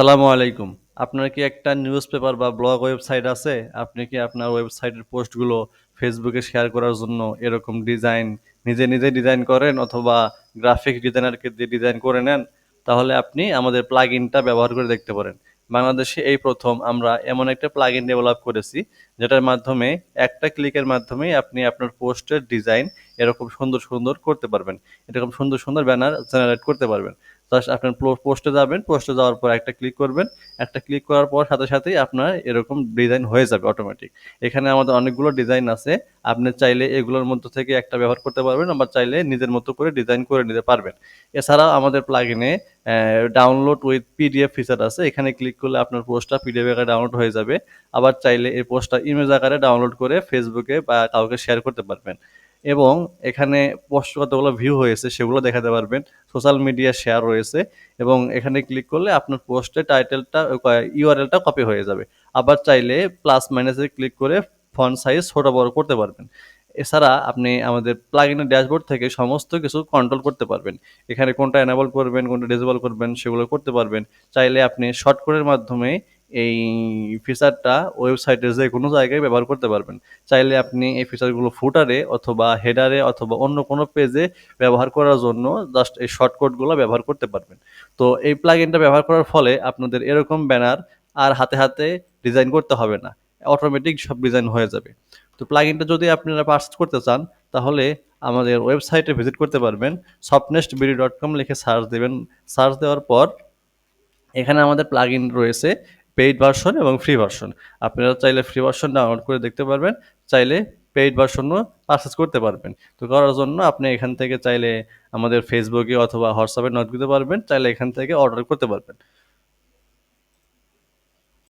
সালামু আলাইকুম। আপনার কি একটা নিউজ পেপার বা ব্লগ ওয়েবসাইট আছে? আপনি কি আপনার ওয়েবসাইটের পোস্টগুলো ফেসবুকে শেয়ার করার জন্য এরকম ডিজাইন নিজে ডিজাইন করেন অথবা গ্রাফিক ডিজাইনারকে দিয়ে ডিজাইন করে নেন? তাহলে আপনি আমাদের প্লাগইনটা ব্যবহার করে দেখতে পারেন। বাংলাদেশে এই ১ম আমরা এমন একটা প্লাগইন ডেভেলপ করেছি, যেটার মাধ্যমে একটা ক্লিকের মাধ্যমেই আপনি আপনার পোস্টের ডিজাইন এরকম সুন্দর করতে পারবেন। এরকম সুন্দর ব্যানার জেনারেট করতে পারবেন। জাস্ট আপনার পোস্টে যাবেন, পোস্টে যাওয়ার পর একটা ক্লিক করবেন। একটা ক্লিক করার পর সাথেই আপনার এরকম ডিজাইন হয়ে যাবে অটোমেটিক। এখানে আমাদের অনেকগুলো ডিজাইন আছে। আপনি চাইলে এগুলোর মধ্য থেকে একটা ব্যবহার করতে পারবেন, আবার চাইলে নিজের মতো করে ডিজাইন করে নিতে পারবেন। এছাড়াও আমাদের প্লাগইনে ডাউনলোড উইথ পিডিএফ ফিচার আছে। এখানে ক্লিক করলে আপনার পোস্টটা পিডিএফ আকারে ডাউনলোড হয়ে যাবে। আবার চাইলে এই পোস্টটা ইমেজ আকারে ডাউনলোড করে ফেসবুকে বা কাউকে শেয়ার করতে পারবেন। এবং এখানে পোস্ট কতগুলো ভিউ হয়েছে সেগুলো দেখাতে পারবেন। সোশ্যাল মিডিয়া শেয়ার রয়েছে এবং এখানে ক্লিক করলে আপনার পোস্টের টাইটেলটা ইউআরএলটা কপি হয়ে যাবে। আবার চাইলে প্লাস মাইনাসে ক্লিক করে ফন্ট সাইজ ছোট বড় করতে পারবেন। এছাড়া আপনি আমাদের প্লাগইনের ড্যাশবোর্ড থেকে সমস্ত কিছু কন্ট্রোল করতে পারবেন। এখানে কোনটা এনেবল করবেন, কোনটা ডিসেবল করবেন সেগুলো করতে পারবেন। চাইলে আপনি শর্টকাটের মাধ্যমে এই ফিচারটা ওয়েবসাইটের যেকোনো জায়গায় ব্যবহার করতে পারবেন। চাইলে আপনি এই ফিচারগুলো ফুটারে অথবা হেডারে অথবা অন্য কোনো পেজে ব্যবহার করার জন্য জাস্ট এই শর্টকাটগুলো ব্যবহার করতে পারবেন। তো এই প্লাগইনটা ব্যবহার করার ফলে আপনাদের এরকম ব্যানার আর হাতে ডিজাইন করতে হবে না। অটোমেটিক সব ডিজাইন হয়ে যাবে। তো প্লাগইনটা যদি আপনারা পারচেজ করতে চান তাহলে আমাদের ওয়েবসাইটে ভিজিট করতে পারবেন। softnestbd.com লিখে সার্চ দিবেন। সার্চ দেওয়ার পর এখানে আমাদের প্লাগইন রয়েছে পেইড ভার্সন এবং ফ্রি ভার্সন। আপনারা চাইলে ফ্রি ভার্সন ডাউনলোড করে দেখতে পারবেন, চাইলে পেইড ভার্সনও পারচেজ করতে পারবেন। তো করার জন্য আপনি এখান থেকে চাইলে আমাদের ফেসবুকে অথবা হোয়াটসঅ্যাপে নক দিতে পারবেন, চাইলে এখান থেকে অর্ডার করতে পারবেন।